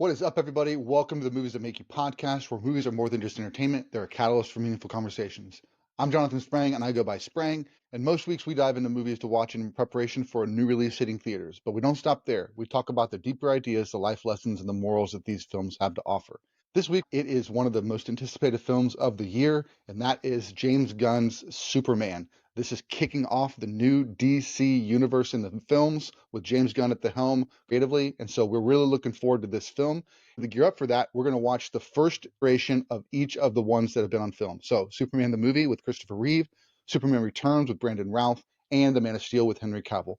What is up, everybody? Welcome to the Movies That Make You podcast, where movies are more than just entertainment. They're a catalyst for meaningful conversations. I'm Jonathan Sprang, and I go by Sprang. And most weeks we dive into movies to watch in preparation for a new release hitting theaters. But we don't stop there. We talk about the deeper ideas, the life lessons, and the morals that these films have to offer. This week, it is one of the most anticipated films of the year, and that is James Gunn's Superman. This is kicking off the new DC universe in the films with James Gunn at the helm creatively. And so we're really looking forward to this film. To gear up for that, we're going to watch the first iteration of each of the ones that have been on film. So Superman the movie with Christopher Reeve, Superman Returns with Brandon Routh, and The Man of Steel with Henry Cavill.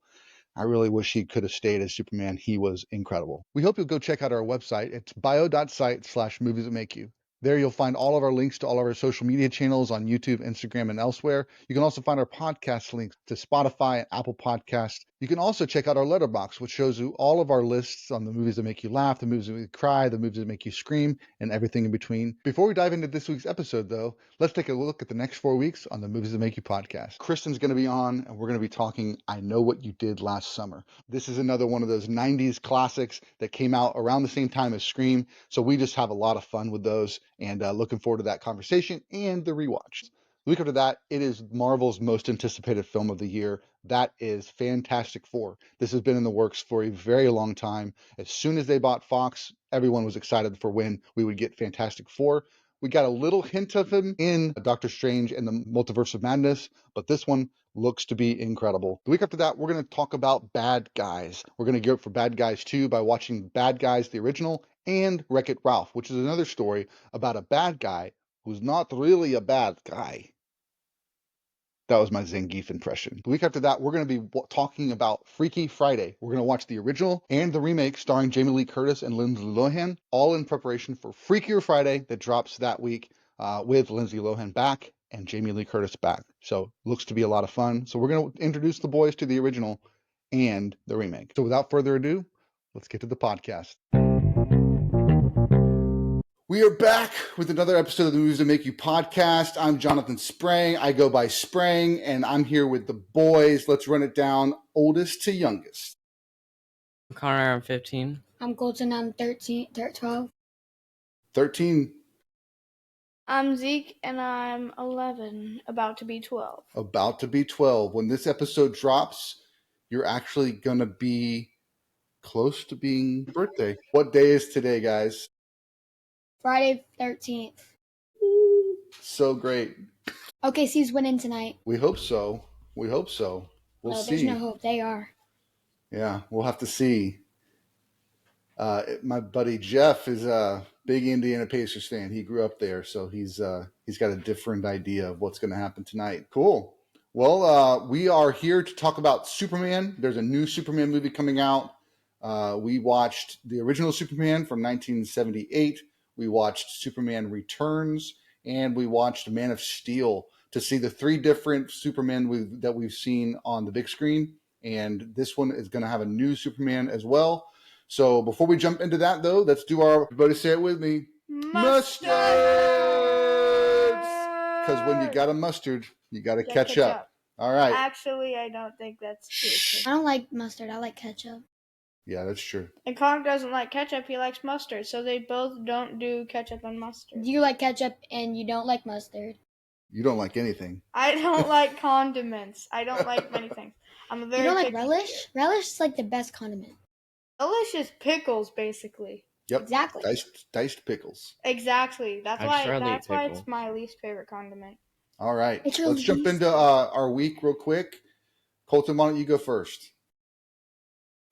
I really wish he could have stayed as Superman. He was incredible. We hope you'll go check out our website. It's bio.site/movies that make you. There you'll find all of our links to all of our social media channels on YouTube, Instagram, and elsewhere. You can also find our podcast links to Spotify and Apple Podcasts. You can also check out our letterbox, which shows you all of our lists on the movies that make you laugh, the movies that make you cry, the movies that make you scream, and everything in between. Before we dive into this week's episode, though, let's take a look at the next 4 weeks on the Movies That Make You podcast. Kristen's going to be on, and we're going to be talking I Know What You Did Last Summer. This is another one of those 90s classics that came out around the same time as Scream, so we just have a lot of fun with those, and looking forward to that conversation and the rewatch. The week after that, it is Marvel's most anticipated film of the year. That is Fantastic Four. This has been in the works for a very long time. As soon as they bought Fox, everyone was excited for when we would get Fantastic Four. We got a little hint of him in Doctor Strange and the Multiverse of Madness, but this one looks to be incredible. The week after that, we're going to talk about Bad Guys. We're going to gear up for Bad Guys 2 by watching Bad Guys, the original, and Wreck-It Ralph, which is another story about a bad guy who's not really a bad guy. That was my Zangief impression. The week after that, we're going to be talking about Freaky Friday. We're going to watch the original and the remake starring Jamie Lee Curtis and Lindsay Lohan, all in preparation for Freakier Friday that drops that week with Lindsay Lohan back and Jamie Lee Curtis back. So looks to be a lot of fun. So we're going to introduce the boys to the original and the remake. So without further ado, let's get to the podcast. We are back with another episode of the Movies That Make You podcast. I'm Jonathan Sprang. I go by Sprang, and I'm here with the boys. Let's run it down, oldest to youngest. I'm Connor, I'm 15. I'm Colton, I'm 12. 13. I'm Zeke, and I'm 11, about to be 12. About to be 12. When this episode drops, you're actually going to be close to being your birthday. What day is today, guys? Friday 13th. So great. OKC's winning tonight. We hope so. We'll see. There's no hope. They are. Yeah, we'll have to see. My buddy Jeff is a big Indiana Pacers fan. He grew up there, so he's got a different idea of what's going to happen tonight. Cool. Well, we are here to talk about Superman. There's a new Superman movie coming out. We watched the original Superman from 1978. We watched Superman Returns, and we watched Man of Steel to see the three different Supermen that we've seen on the big screen. And this one is going to have a new Superman as well. So before we jump into that, though, let's do everybody say it with me. Mustard! Because when you got a mustard, you got to catch up. All right. Actually, I don't think that's true. I don't like mustard. I like ketchup. Yeah, that's true. And Connor doesn't like ketchup. He likes mustard. So they both don't do ketchup and mustard. You like ketchup and you don't like mustard. You don't like anything. I don't like condiments. I don't like many things. I'm a very You don't like picky relish? eater. Relish is like the best condiment. Relish is pickles, basically. Yep. Exactly. Diced pickles. Exactly. That's I'd why surely eat it's pickle. my least favorite condiment. All right. It's your Let's jump least into our week real quick. Colton, why don't you go first?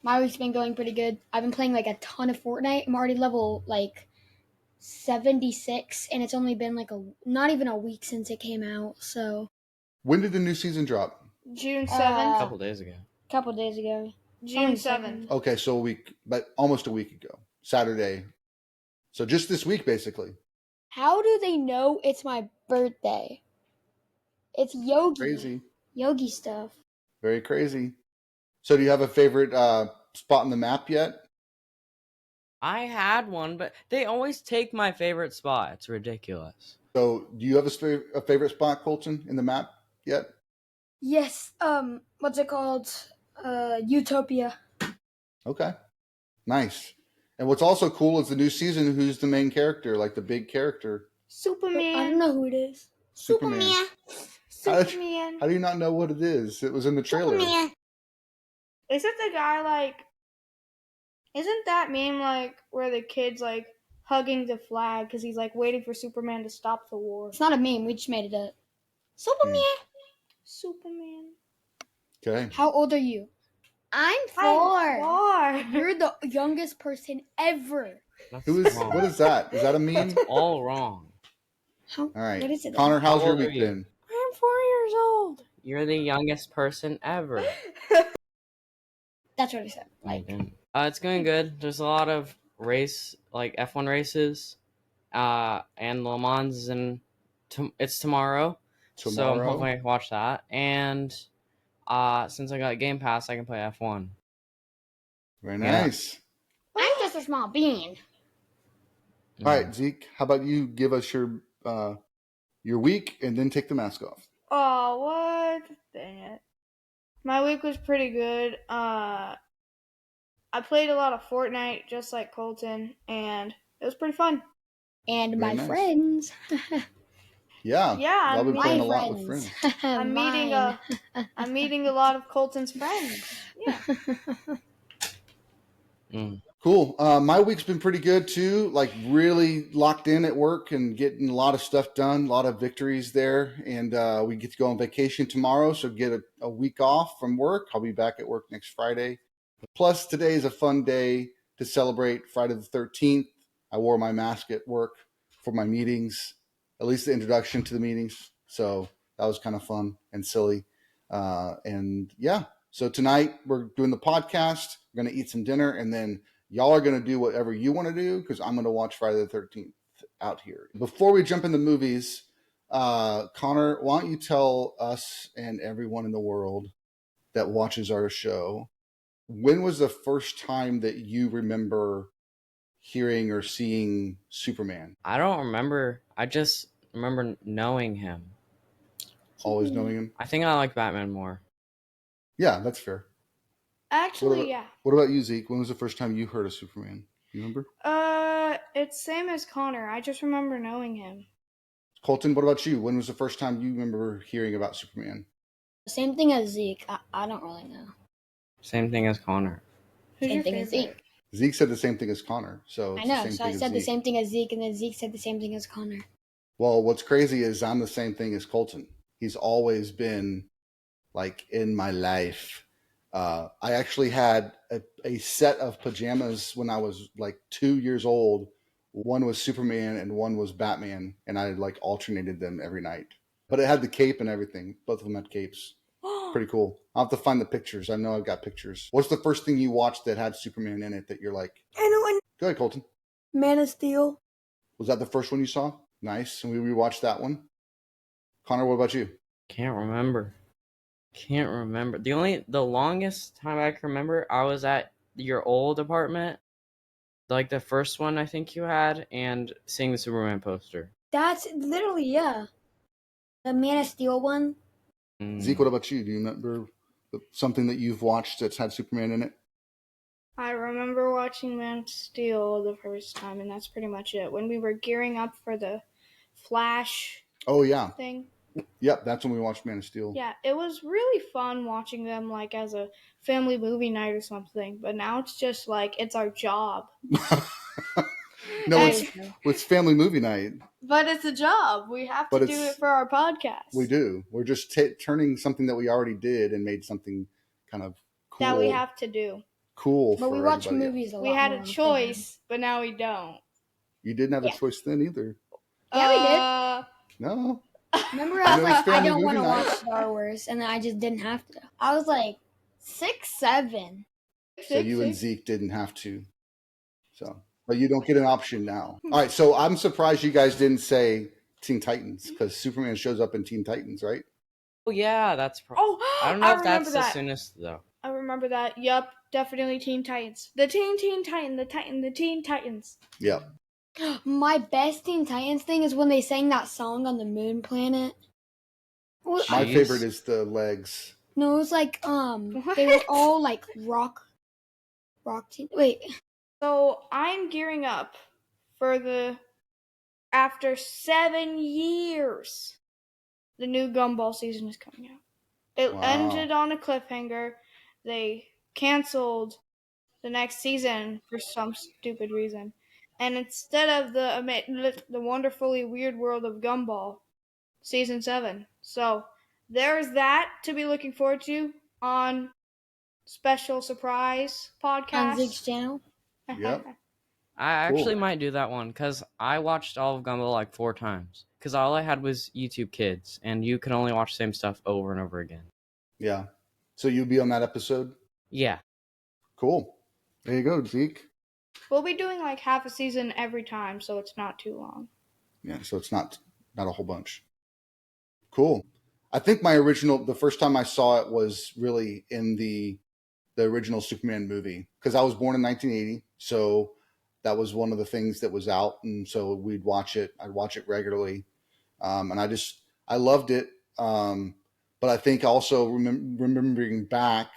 My week's been going pretty good. I've been playing like a ton of Fortnite. I'm already level like 76, and it's only been like not even a week since it came out. So When did the new season drop? June 7th. A couple days ago. a couple days ago. June 7th. Okay, so a week, but almost a week ago. Saturday. So just this week, basically. How do they know it's my birthday? It's Yogi. Crazy. Yogi stuff. Very crazy. So do you have a favorite spot on the map yet? I had one, but they always take my favorite spot. It's ridiculous. So do you have a favorite spot, Colton, in the map yet? Yes. What's it called? Utopia. Okay. Nice. And what's also cool is the new season. Who's the main character? Like the big character? Superman. I don't know who it is. Superman. Superman. How do you not know what it is? It was in the trailer. Superman. Isn't the guy like? Isn't that meme like where the kid's like hugging the flag because he's like waiting for Superman to stop the war? It's not a meme. We just made it up. Superman. Superman. Okay. How old are you? I'm I'm 4. You're the youngest person ever. That's Who is? wrong. What is that? Is that a meme? That's all wrong. How? All right. What is it? Connor, how's How your old are week you? been? I'm 4 years old. You're the youngest person ever. That's what I said. Like, it's going good. There's a lot of like F1 races, and Le Mans is it's tomorrow. So I'm hoping I can watch that. And since I got Game Pass, I can play F1. Very Yeah. nice. I'm just a small bean. All right, Zeke. How about you give us your week and then take the mask off? Oh, what? Dang it. My week was pretty good. I played a lot of Fortnite, just like Colton, and it was pretty fun. And Very my nice. friends. Yeah. Yeah, I've been My playing a friends. lot with friends. I'm meeting I'm meeting a lot of Colton's friends. Yeah. Cool. My week's been pretty good too. Like really locked in at work and getting a lot of stuff done. A lot of victories there, and we get to go on vacation tomorrow, so get a week off from work. I'll be back at work next Friday. Plus, today is a fun day to celebrate Friday the 13th. I wore my mask at work for my meetings, at least the introduction to the meetings. So that was kind of fun and silly. And yeah, so tonight we're doing the podcast. We're going to eat some dinner, and then y'all are going to do whatever you want to do because I'm going to watch Friday the 13th out here. Before we jump into movies, Connor, why don't you tell us and everyone in the world that watches our show, when was the first time that you remember hearing or seeing Superman? I don't remember. I just remember knowing him. Always knowing him? I think I like Batman more. Yeah, that's fair. Actually, yeah. What about you, Zeke? When was the first time you heard of Superman? You remember? It's same as Connor. I just remember knowing him. Colton, what about you? When was the first time you remember hearing about Superman? Same thing as Zeke. I don't really know. Same thing as Connor. Who's Same your thing as favorite? Zeke. Zeke said the same thing as Connor. So it's I know. the same So thing I as said the Zeke. same thing as Zeke, and then Zeke said the same thing as Connor. Well, what's crazy is I'm the same thing as Colton. He's always been like in my life. I actually had a set of pajamas when I was like 2 years old. One was Superman and one was Batman, and I like alternated them every night. But it had the cape and everything. Both of them had capes. Pretty cool. I'll have to find the pictures. I know I've got pictures. What's the first thing you watched that had Superman in it that you're like? I know. Go ahead, Colton. Man of Steel. Was that the first one you saw? Nice. And we rewatched that one. Connor, what about you? Can't remember. The longest time I can remember, I was at your old apartment, like the first one I think you had, and seeing the Superman poster. That's literally, yeah. The Man of Steel one. Zeke, what about you? Do you remember something that you've watched that's had Superman in it? I remember watching Man of Steel the first time, and that's pretty much it. When we were gearing up for the Flash Oh, yeah. thing. Yep, that's when we watched Man of Steel. Yeah, it was really fun watching them like as a family movie night or something. But now it's just like it's our job. No, Hey. it's family movie night. But it's a job. We have But to do it's- it for our podcast. We do. We're just turning something that we already did and made something kind of cool. That we have to do. Cool. But for we watch everybody. movies a lot. We had more a on choice, but now we don't. You didn't have Yeah. a choice then either. Yeah, we did. No. Film. Remember, I I know was it's like, I family don't want to movie night. watch Star Wars, and then I just didn't have to. I was like 6, 7. So you and Zeke didn't have to. So, but you don't get an option now. All right. So I'm surprised you guys didn't say Teen Titans because Superman shows up in Teen Titans, right? Oh yeah, that's. Oh, I don't know if remember that's that. the soonest though. I remember that. Yup, definitely Teen Titans. The Teen Titans. Yep. My best Teen Titans thing is when they sang that song on the moon planet. Well, My Jeez. favorite is the legs. no, it was like they were all like rock team. Wait, So I'm gearing up for after 7 years, the new Gumball season is coming out. It ended on a cliffhanger. They canceled the next season for some stupid reason. And instead of the wonderfully weird world of Gumball, season 7. So there's that to be looking forward to on special surprise podcast. On Zeke's channel. Yep. I actually might do that one because I watched all of Gumball like 4 times because all I had was YouTube Kids, and you can only watch the same stuff over and over again. Yeah. So you'll be on that episode? Yeah. Cool. There you go, Zeke. We'll be doing like half a season every time, so it's not too long. Yeah, so it's not a whole bunch. Cool. I think the first time I saw it was really in the original Superman movie because I was born in 1980, so that was one of the things that was out, and so we'd watch it. I'd watch it regularly, and I loved it. But I think also remembering back,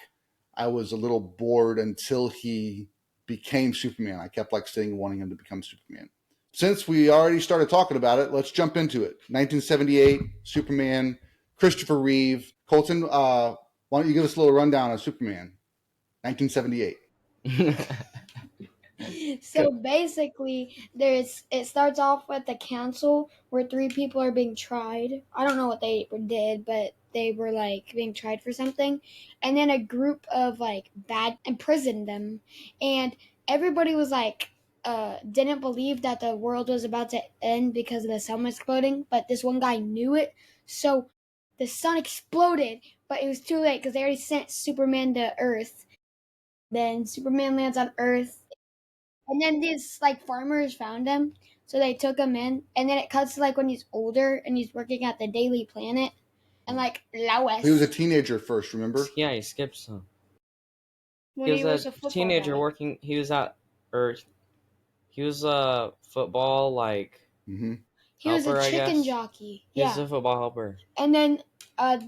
I was a little bored until he became Superman. I kept like wanting him to become Superman. Since we already started talking about it, let's jump into it. 1978, Superman, Christopher Reeve. Colton, why don't you give us a little rundown of Superman, 1978? So basically, it starts off with the council where 3 people are being tried. I don't know what they did, but they were like being tried for something, and then a group of like bad imprisoned them, and everybody was like didn't believe that the world was about to end because the sun was exploding, but this one guy knew it, so the sun exploded, but it was too late because they already sent Superman to Earth. Then Superman lands on Earth. And then these like farmers found him, so they took him in. And then it cuts to like when he's older and he's working at the Daily Planet, and like Lois. He was a teenager first, remember? Yeah, he skipped some. When he was a teenager guy. working. He was at Earth. He was a football like. Mm-hmm. He was helper, a chicken jockey. He was a football helper. And then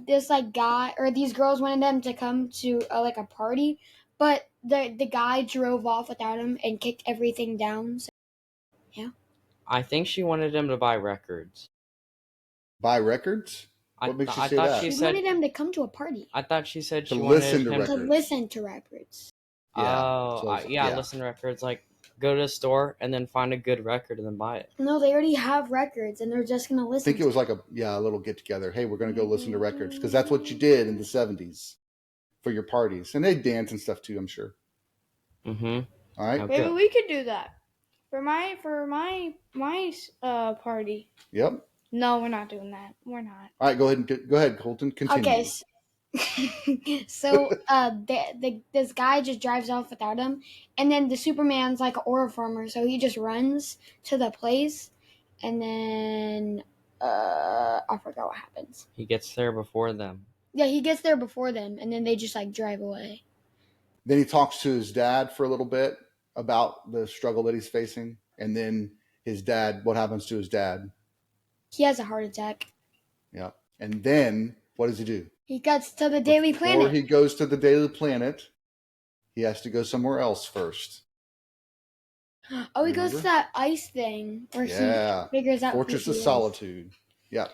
this like guy or these girls wanted him to come to like a party, but the guy drove off without him and kicked everything down. So, yeah. I think she wanted him to buy records. Buy records? What makes you say that? She wanted him to come to a party. I thought she said she wanted him to listen to records. Yeah. Listen to records. Like, go to the store and then find a good record and then buy it. No, they already have records and they're just going to listen. I think it was like a little get together. Hey, we're going to go listen to records because that's what you did in the 70s for your parties. And they dance and stuff too, I'm sure. Mm-hmm. All right. Okay. Maybe we could do that for my party. Yep. No, we're not doing that. We're not. All right, go ahead, Colton. Continue. Okay. So this guy just drives off without him, and then the Superman's like an aura farmer, so he just runs to the place, and then I forgot what happens. He gets there before them. Yeah, he gets there before them, and then they just like drive away. Then he talks to his dad for a little bit about the struggle that he's facing, and then his dad. What happens to his dad? He has a heart attack. Yeah, and then what does he do? He gets to the Daily Planet. Before he goes to the Daily Planet, he has to go somewhere else first. Oh, he goes to that ice thing where he figures out Fortress of Solitude. Yeah.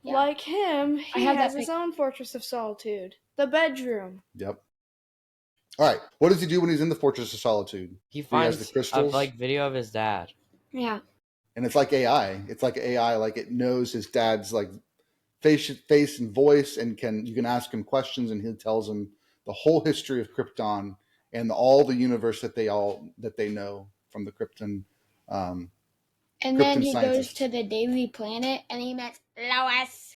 Like him, he has his own Fortress of Solitude. The bedroom. Yep. All right. What does he do when he's in the Fortress of Solitude? He finds the crystals. A video of his dad. Yeah. And it's like AI. It's like AI. Like it knows his dad's like face and voice, and you can ask him questions, and he tells him the whole history of Krypton and all the universe that they know from the Krypton. And then he goes to the Daily Planet, and he met Lois.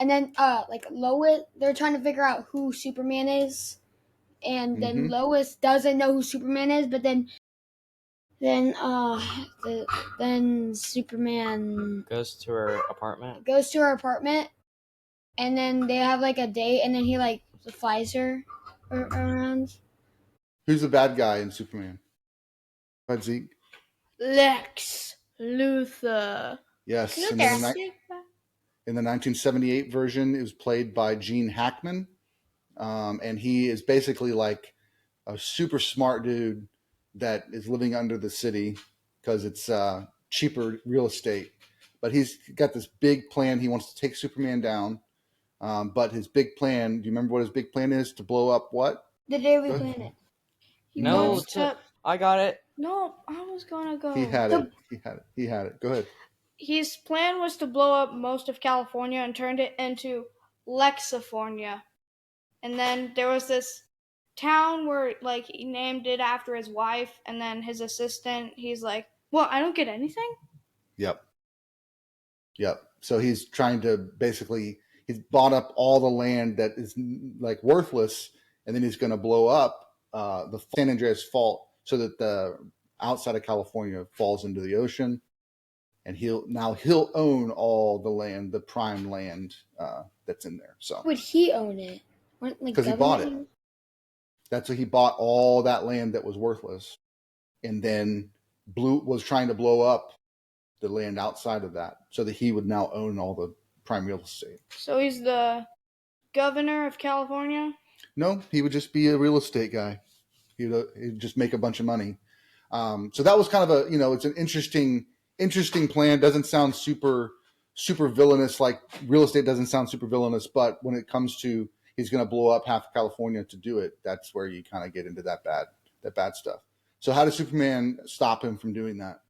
And then like Lois, they're trying to figure out who Superman is, and then Lois doesn't know who Superman is, but then Superman goes to her apartment. And then they have like a date, and then he like flies her around. Who's the bad guy in Superman? Bud Zeke? Lex Luthor. Yes. In the 1978 version, it was played by Gene Hackman, and he is basically like a super smart dude that is living under the city because it's cheaper real estate. But he's got this big plan. He wants to take Superman down. But his big plan, do you remember what his big plan is? To blow up what? The Daily Planet. I got it. No, I was gonna go. He had it. Go ahead. His plan was to blow up most of California and turned it into Lexifornia. And then there was this town where, like, he named it after his wife, and then his assistant, he's like, well, I don't get anything? Yep. So he's trying to basically, he's bought up all the land that is like worthless, and then he's going to blow up the San Andreas Fault so that the outside of California falls into the ocean, and he'll own all the land, the prime land that's in there. So would he own it? Because he bought it. That's what he bought, all that land that was worthless, and then was trying to blow up the land outside of that so that he would now own all the prime real estate. So he's the governor of California? No, he would just be a real estate guy. He'd just make a bunch of money. So that was kind of it's an interesting plan. Doesn't sound super villainous, like real estate doesn't sound super villainous, but when it comes to he's going to blow up half of California to do it, that's where you kind of get into that bad stuff. So how does Superman stop him from doing that?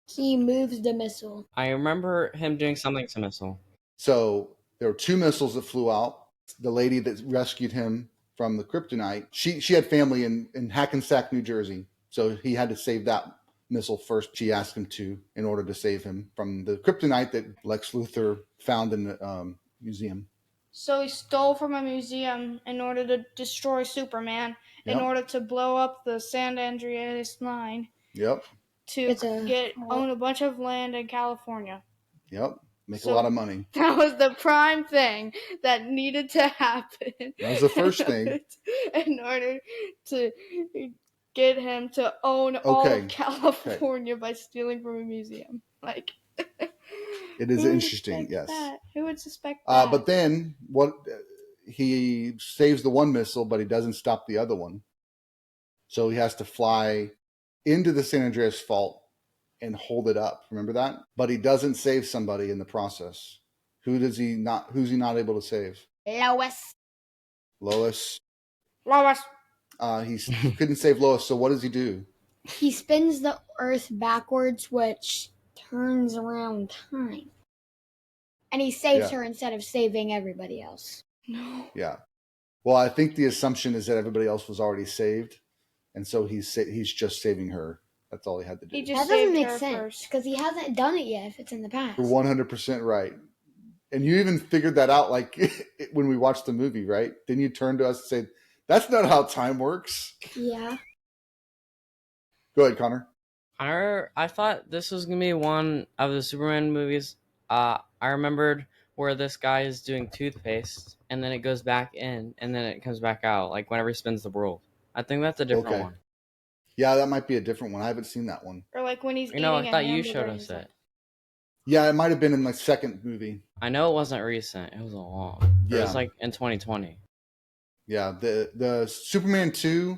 He moves the missile. I remember him doing something to missile. So there were 2 missiles that flew out. The lady that rescued him from the kryptonite, she had family in Hackensack, New Jersey. So he had to save that missile first. She asked him to, in order to save him from the kryptonite that Lex Luthor found in the museum. So he stole from a museum in order to destroy Superman, in order to blow up the San Andreas line. Yep. To own a bunch of land in California. Yep. Make a lot of money. That was the prime thing that needed to happen. That was the first thing. In order to get him to own all of California by stealing from a museum. Like, it is interesting, yes. That? Who would suspect that? But then he saves the one missile, but he doesn't stop the other one. So he has to fly into the San Andreas Fault and hold it up. Remember that? But he doesn't save somebody in the process. Who's he not able to save? Lois. He couldn't save Lois, so what does he do? He spins the Earth backwards, which turns around time. And he saves her instead of saving everybody else. No. Yeah. Well, I think the assumption is that everybody else was already saved, and so he's just saving her. That's all he had to do. That doesn't make sense, because he hasn't done it yet if it's in the past. You're 100% right. And you even figured that out like when we watched the movie, right? Then you turn to us and say, that's not how time works. Yeah. Go ahead, Connor. I thought this was going to be one of the Superman movies. I remembered where this guy is doing toothpaste, and then it goes back in, and then it comes back out, like whenever he spins the world. I think that's a different one. Yeah, that might be a different one. I haven't seen that one. Or like when he's eating I thought you hamburger showed us it. Yeah, it might have been in my second movie. I know it wasn't recent. It was a long. It was like in 2020. Yeah, the Superman 2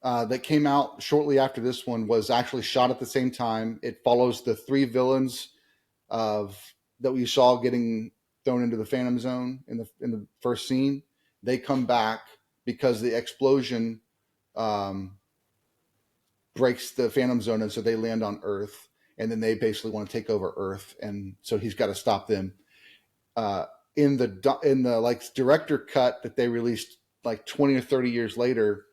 that came out shortly after this one was actually shot at the same time. It follows the 3 villains that we saw getting thrown into the Phantom Zone in the first scene. They come back because the explosion breaks the Phantom Zone, and so they land on Earth, and then they basically want to take over Earth, and so he's got to stop them. In the like director cut that they released like 20 or 30 years later,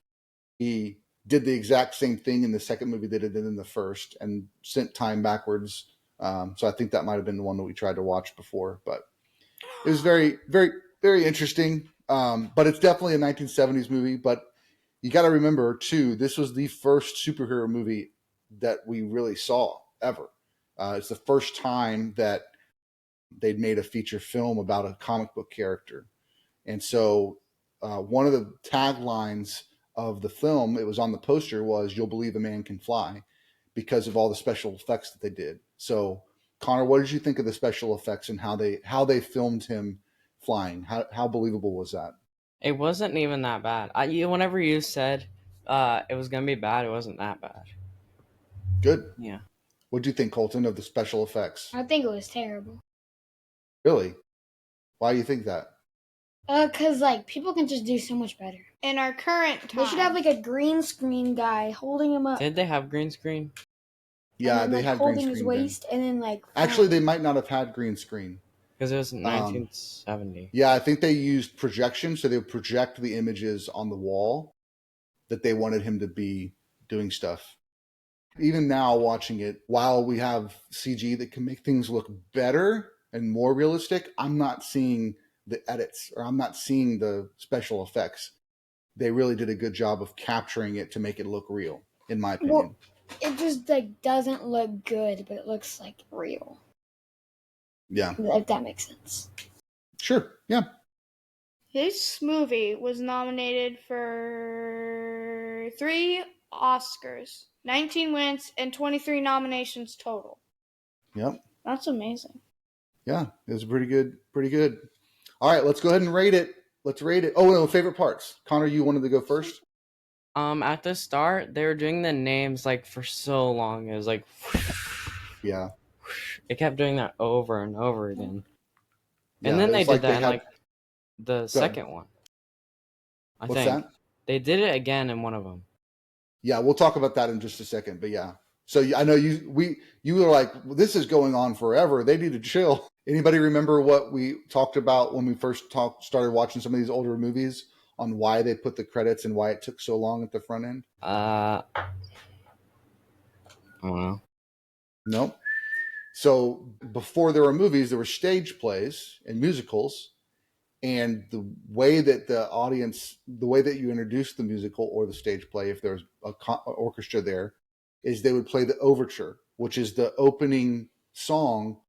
he did the exact same thing in the second movie that it did in the first, and sent time backwards. So I think that might have been the one that we tried to watch before, but it was very, very, very interesting. But it's definitely a 1970s movie. But you got to remember too, this was the first superhero movie that we really saw ever. It's the first time that they'd made a feature film about a comic book character. And so one of the taglines of the film, it was on the poster, was "You'll believe a man can fly," because of all the special effects that they did. So Connor, what did you think of the special effects and how they filmed him flying? How believable was that? It wasn't even that bad. Whenever you said it was gonna be bad. It wasn't that bad. Good. Yeah. What do you think, Colton, of the special effects? I think it was terrible. Really? Why do you think that? Cause like people can just do so much better. In our current time, They should have like a green screen guy holding him up. Did they have green screen? Yeah, and then, they like, had holding green his screen. waist, and then like. Actually, they might not have had green screen. Because it was 1970. Yeah, I think they used projection, so they would project the images on the wall that they wanted him to be doing stuff. Even now, watching it, while we have CG that can make things look better and more realistic, I'm not seeing the edits, or I'm not seeing the special effects. They really did a good job of capturing it to make it look real, in my opinion. Well, it just like doesn't look good, but it looks like real. Yeah. If that makes sense. Sure. Yeah. this movie was nominated for 3 Oscars, 19 wins, and 23 nominations total. Yep. That's amazing. Yeah, it was pretty good. Pretty good. All right, let's go ahead and rate it. Let's rate it. Oh, no, favorite parts. Connor, you wanted to go first? At the start, they were doing the names like for so long. It was like, Yeah. it kept doing that over and over again. Yeah, And then it they was did like that they in had- like the second one. I What's think that? they did it again in one of them. Yeah, we'll talk about that in just a second. But yeah, so I know you were like, well, this is going on forever. They need to chill. Anybody remember what we talked about when we first started watching some of these older movies on why they put the credits and why it took so long at the front end? I don't know. Nope. So before there were movies, there were stage plays and musicals. And the way that the way that you introduce the musical or the stage play, if there's an orchestra there, is they would play the overture, which is the opening song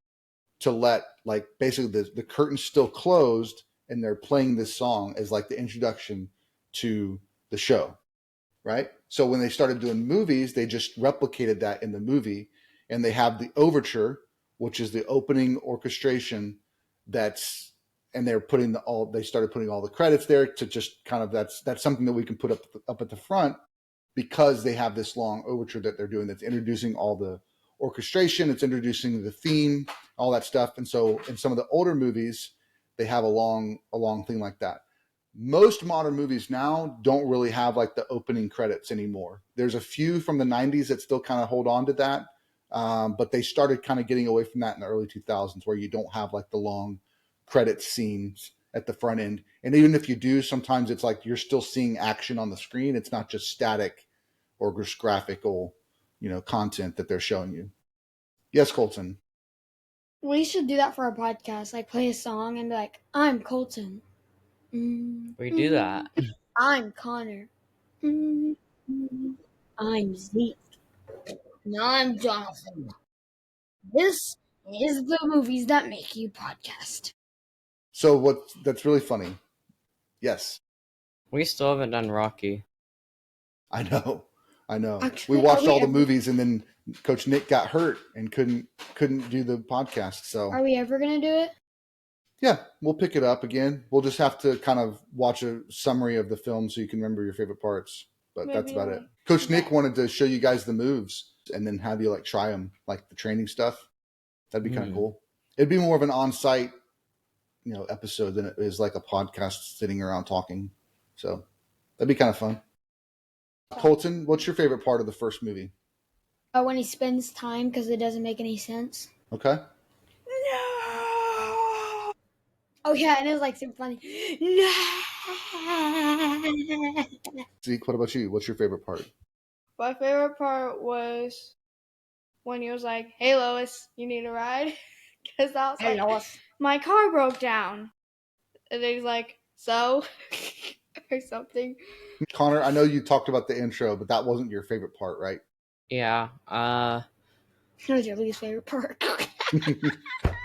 to let, like, basically the curtain's still closed and they're playing this song as like the introduction to the show, right? So when they started doing movies, they just replicated that in the movie, and they have the overture, which is the opening orchestration and they started putting all the credits there to just kind of, that's something that we can put up at the front, because they have this long overture that they're doing that's introducing all the orchestration, it's introducing the theme, all that stuff. And so in some of the older movies, they have a long thing like that. Most modern movies now don't really have like the opening credits anymore. There's a few from the 90s that still kind of hold on to that, but they started kind of getting away from that in the early 2000s, where you don't have like the long credit scenes at the front end. And even if you do, sometimes it's like you're still seeing action on the screen. It's not just static or just graphical, content that they're showing you. Yes, Colton. We should do that for our podcast. Like play a song and be like, "I'm Colton." We do that. I'm Connor. I'm Zeke. And I'm Jonathan. This is the Movies That Make You podcast. So that's really funny. Yes. We still haven't done Rocky. I know. Actually, we watched all the movies, and then Coach Nick got hurt and couldn't do the podcast. So are we ever gonna do it? Yeah, we'll pick it up again. We'll just have to kind of watch a summary of the film so you can remember your favorite parts. But that's about it. Coach Nick wanted to show you guys the moves and then have you like try them, like the training stuff. That'd be kind of cool. It'd be more of an on-site, episode than it is like a podcast sitting around talking. So that'd be kind of fun. Colton, what's your favorite part of the first movie? When he spends time because it doesn't make any sense. Okay. No. Oh yeah, and it was like super funny. No. Zeke, what about you? What's your favorite part? My favorite part was when he was like, "Hey Lois, you need a ride?" Because I was Hey, like, Lois. my car broke down. And then he's like, "So?" or something. Connor, I know you talked about the intro, but that wasn't your favorite part, right? Yeah. What was your least favorite part?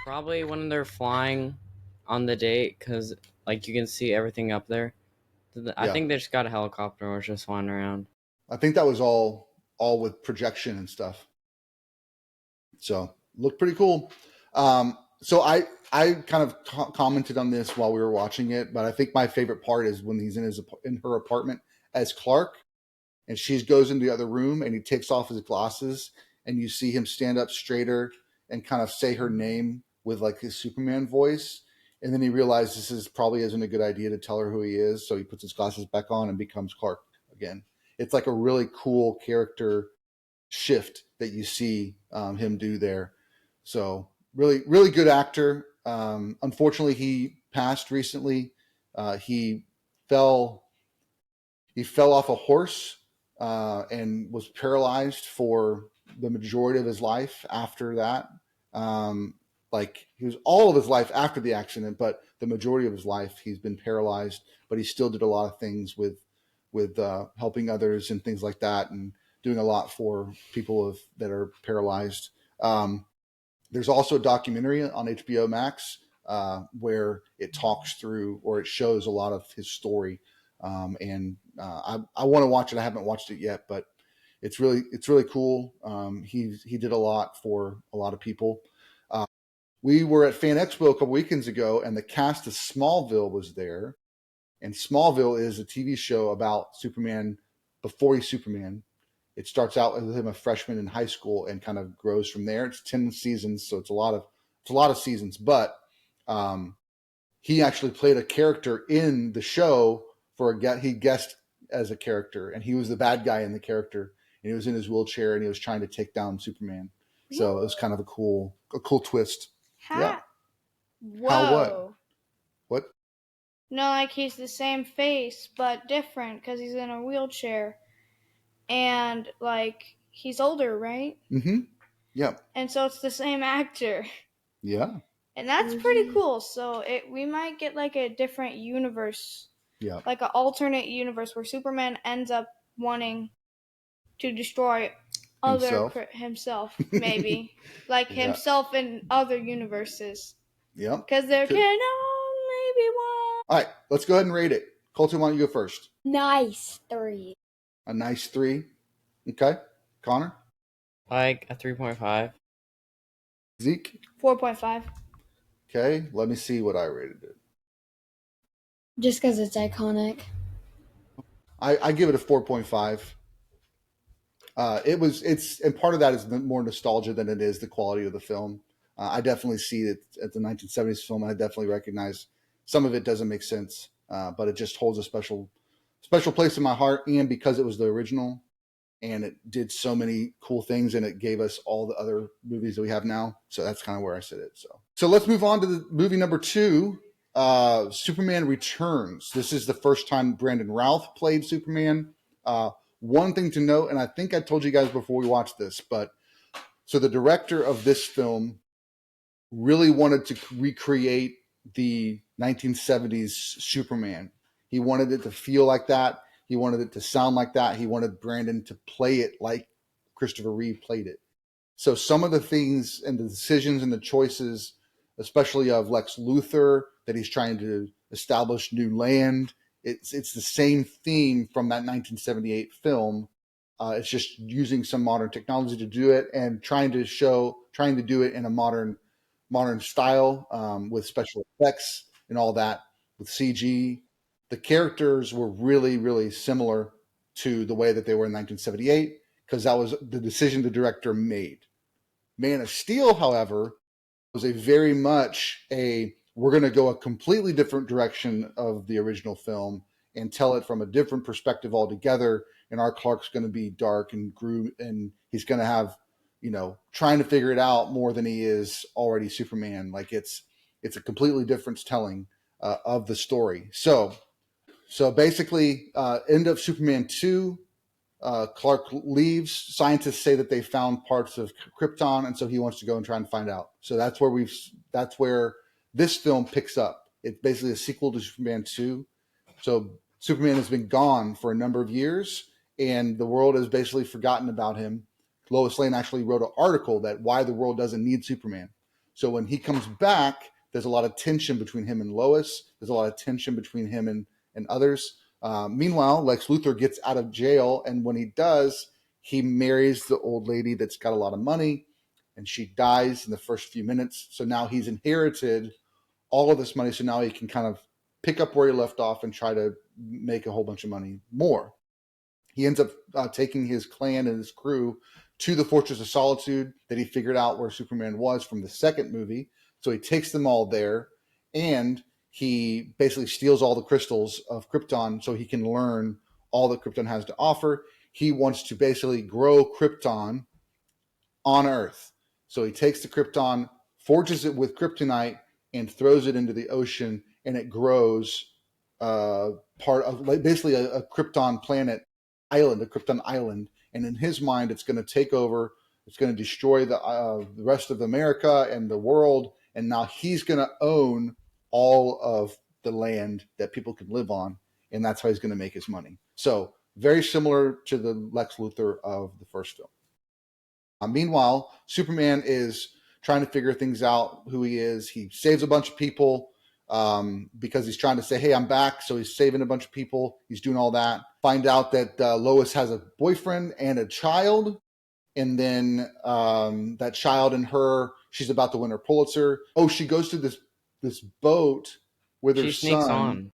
Probably when they're flying on the date, because like you can see everything up there. I think they just got a helicopter or was just flying around. I think that was all with projection and stuff. So looked pretty cool. So I kind of commented on this while we were watching it, but I think my favorite part is when he's in her apartment as Clark, and she goes into the other room, and he takes off his glasses, and you see him stand up straighter and kind of say her name with like his Superman voice. And then he realizes this probably isn't a good idea to tell her who he is. So he puts his glasses back on and becomes Clark again. It's like a really cool character shift that you see him do there. So really, really good actor. Unfortunately, he passed recently. He fell off a horse and was paralyzed for the majority of his life after that. Like he was all of his life after the accident, but the majority of his life he's been paralyzed. But he still did a lot of things with helping others and things like that, and doing a lot for people that are paralyzed. There's also a documentary on HBO Max where it talks through, or it shows a lot of his story. And I want to watch it. I haven't watched it yet, but it's really cool. He did a lot for a lot of people. We were at Fan Expo a couple weekends ago, and the cast of Smallville was there. And Smallville is a TV show about Superman before he's Superman. It starts out with him a freshman in high school and kind of grows from there. It's 10 seasons, so it's a lot of seasons. But he actually played a character in the show he guessed as a character, and he was the bad guy in the character, and he was in his wheelchair and he was trying to take down Superman. So it was kind of a cool twist. Yeah. Whoa. How what? No, like he's the same face but different because he's in a wheelchair, and like he's older, right? Mm-hmm. Yeah. And so it's the same actor. Yeah. And that's pretty cool. So we might get like a different universe. Yeah. Like an alternate universe where Superman ends up wanting to destroy himself maybe. Like himself in other universes. Yeah. Because there can only be one. All right, let's go ahead and rate it. Colton, why don't you go first? Nice 3. A nice 3. Okay. Connor? Like a 3.5. Zeke? 4.5. Okay, let me see what I rated it. Just because it's iconic. I give it a 4.5. And part of that is more nostalgia than it is the quality of the film. I definitely see it at the 1970s film. I definitely recognize some of it doesn't make sense, but it just holds a special place in my heart. And because it was the original, and it did so many cool things, and it gave us all the other movies that we have now. So that's kind of where I sit it. So let's move on to the movie number 2, Superman Returns. This is the first time Brandon Routh played Superman. One thing to note, and I think I told you guys before we watched this, but so the director of this film really wanted to recreate the 1970s Superman. He wanted it to feel like that. He wanted it to sound like that. He wanted Brandon to play it like Christopher Reeve played it. So some of the things and the decisions and the choices, especially of Lex Luthor, that he's trying to establish new land, it's the same theme from that 1978 film. It's just using some modern technology to do it, and trying to do it in a modern style, with special effects and all that, with CG. The characters were really, really similar to the way that they were in 1978, because that was the decision the director made. Man of Steel, however, was very much we're going to go a completely different direction of the original film and tell it from a different perspective altogether. And our Clark's going to be dark and and he's going to have, trying to figure it out more than he is already Superman. Like it's a completely different telling of the story. So basically, end of Superman 2, Clark leaves. Scientists say that they found parts of Krypton, and so he wants to go and try and find out. So that's where this film picks up. It's basically a sequel to Superman 2. So Superman has been gone for a number of years, and the world has basically forgotten about him. Lois Lane actually wrote an article that why the world doesn't need Superman. So when he comes back, there's a lot of tension between him and Lois. There's a lot of tension between him and others. Meanwhile, Lex Luthor gets out of jail, and when he does, he marries the old lady that's got a lot of money, and she dies in the first few minutes. So now he's inherited all of this money, so now he can kind of pick up where he left off and try to make a whole bunch of money more. He ends up taking his clan and his crew to the Fortress of Solitude that he figured out where Superman was from the second movie. So he takes them all there, and he basically steals all the crystals of Krypton so he can learn all that Krypton has to offer. He wants to basically grow Krypton on Earth. So he takes the Krypton, forges it with kryptonite, and throws it into the ocean, and it grows part of basically a Krypton planet island, a Krypton island. And in his mind, it's going to take over. It's going to destroy the rest of America and the world. And now he's going to own all of the land that people can live on. And that's how he's going to make his money. So very similar to the Lex Luthor of the first film. Meanwhile, Superman is trying to figure things out, who he is. He saves a bunch of people because he's trying to say, hey, I'm back. So he's saving a bunch of people. He's doing all that. Find out that Lois has a boyfriend and a child. And then that child and her, she's about to win her Pulitzer. Oh, she goes to this boat with her son.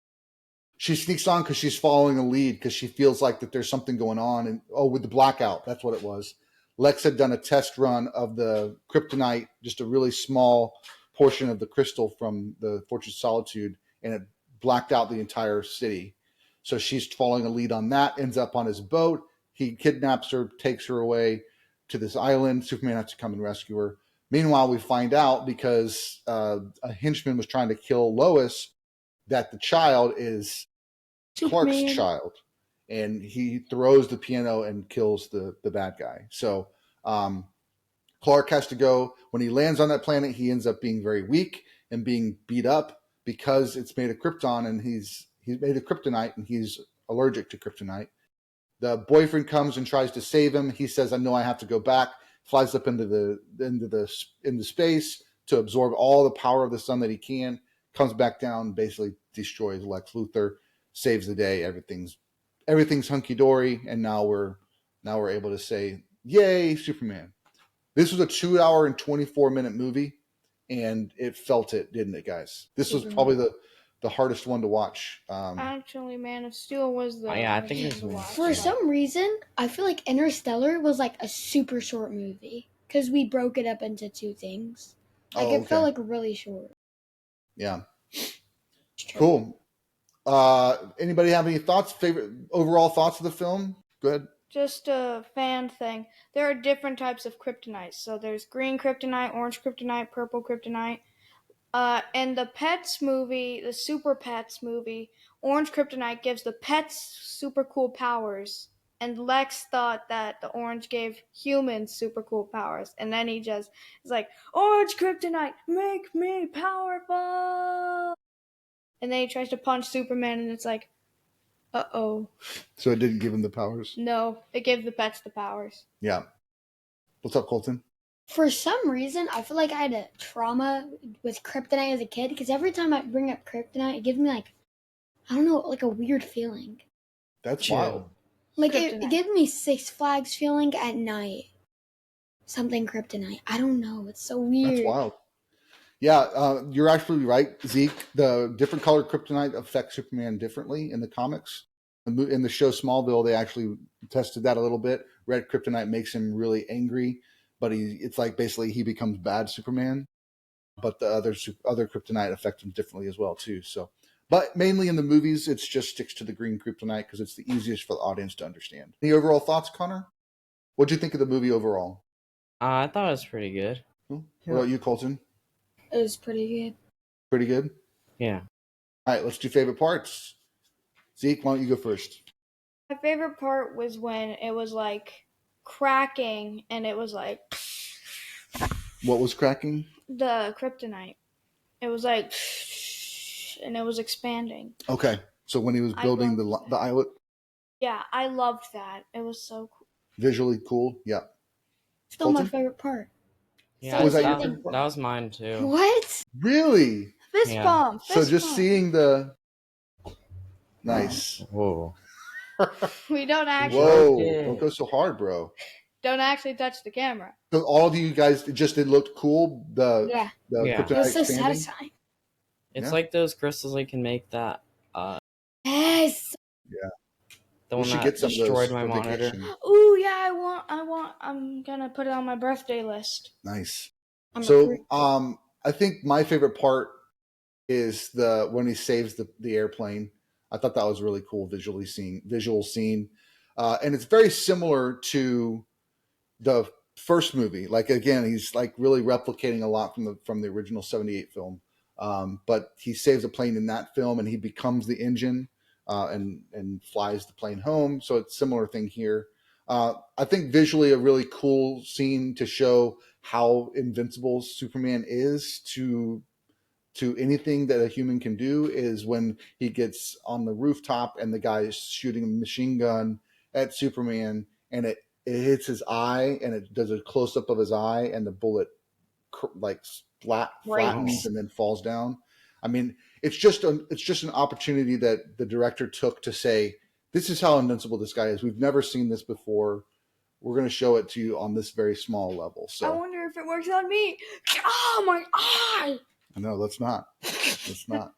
She sneaks on because she's following a lead because she feels like that there's something going on. And with the blackout, that's what it was. Lex had done a test run of the kryptonite, just a really small portion of the crystal from the Fortress of Solitude, and it blacked out the entire city. So she's following a lead on that, ends up on his boat. He kidnaps her, takes her away to this island. Superman has to come and rescue her. Meanwhile, we find out because a henchman was trying to kill Lois that the child is Clark's child. And he throws the piano and kills the bad guy. So Clark has to go. When he lands on that planet, he ends up being very weak and being beat up because it's made of Krypton, and he's made of kryptonite, and he's allergic to kryptonite. The boyfriend comes and tries to save him. He says, "I know I have to go back." Flies up into space to absorb all the power of the sun that he can. Comes back down, basically destroys Lex Luthor, saves the day. Everything's hunky dory, and now we're able to say, "Yay, Superman!" This was a 2-hour and 24-minute movie, and it felt it, didn't it, guys? This was probably the hardest one to watch. Actually, Man of Steel was the. I think it was for some reason I feel like Interstellar was like a super short movie because we broke it up into two things. Like it felt like really short. Yeah. Cool. Anybody have any thoughts? Favorite overall thoughts of the film? Go ahead. Just a fan thing. There are different types of kryptonite. So there's green kryptonite, orange kryptonite, purple kryptonite. In the Pets movie, the Super Pets movie, orange kryptonite gives the pets super cool powers. And Lex thought that the orange gave humans super cool powers. And then he just is like, orange kryptonite, make me powerful. And then he tries to punch Superman, and it's like, uh-oh. So it didn't give him the powers? No, it gave the pets the powers. Yeah. What's up, Colton? For some reason, I feel like I had a trauma with kryptonite as a kid, because every time I bring up kryptonite, it gives me like, I don't know, like a weird feeling. That's wild. Like it gives me Six Flags feeling at night. Something kryptonite. I don't know. It's so weird. That's wild. Yeah, you're absolutely right, Zeke. The different colored kryptonite affects Superman differently in the comics. In the show Smallville, they actually tested that a little bit. Red kryptonite makes him really angry, but it's like basically he becomes bad Superman. But the other kryptonite affects him differently as well too. So, but mainly in the movies, it just sticks to the green kryptonite because it's the easiest for the audience to understand. Any overall thoughts, Connor? What'd you think of the movie overall? I thought it was pretty good. What about you, Colton? It was pretty good. Pretty good? Yeah. All right, let's do favorite parts. Zeke, why don't you go first? My favorite part was when it was like cracking, and it was like... What was cracking? The kryptonite. It was like... and it was expanding. Okay, so when he was building the islet? Yeah, I loved that. It was so cool. Visually cool? Yeah. Still Colton? my favorite part. Yeah, was that was mine too. What? Really? Fist bump. So just seeing the... Nice. Whoa. We don't actually... Whoa, don't go so hard, bro. Don't actually touch the camera. So all of you guys, it looked cool? The kryptonite It was so expanding? satisfying. It's like those crystals they can make that... Yes. Yeah. The We one should that get some of those destroyed my for monitor. vacation. Ooh, yeah, I'm gonna put it on my birthday list. Nice. I'm So, I think my favorite part is when he saves the airplane. I thought that was really cool visual scene. And it's very similar to the first movie. Like, again, he's like really replicating a lot from the original 78 film. But he saves a plane in that film, and he becomes the engine and flies the plane home. So it's a similar thing here. I think visually a really cool scene to show how invincible Superman is to anything that a human can do is when he gets on the rooftop and the guy is shooting a machine gun at Superman, and it hits his eye, and it does a close up of his eye, and the bullet like flattens and then falls down. I mean, it's just an opportunity that the director took to say, this is how invincible this guy is. We've never seen this before. We're going to show it to you on this very small level. So I wonder if it works on me. Oh, my eye! No, let's not. Let's not.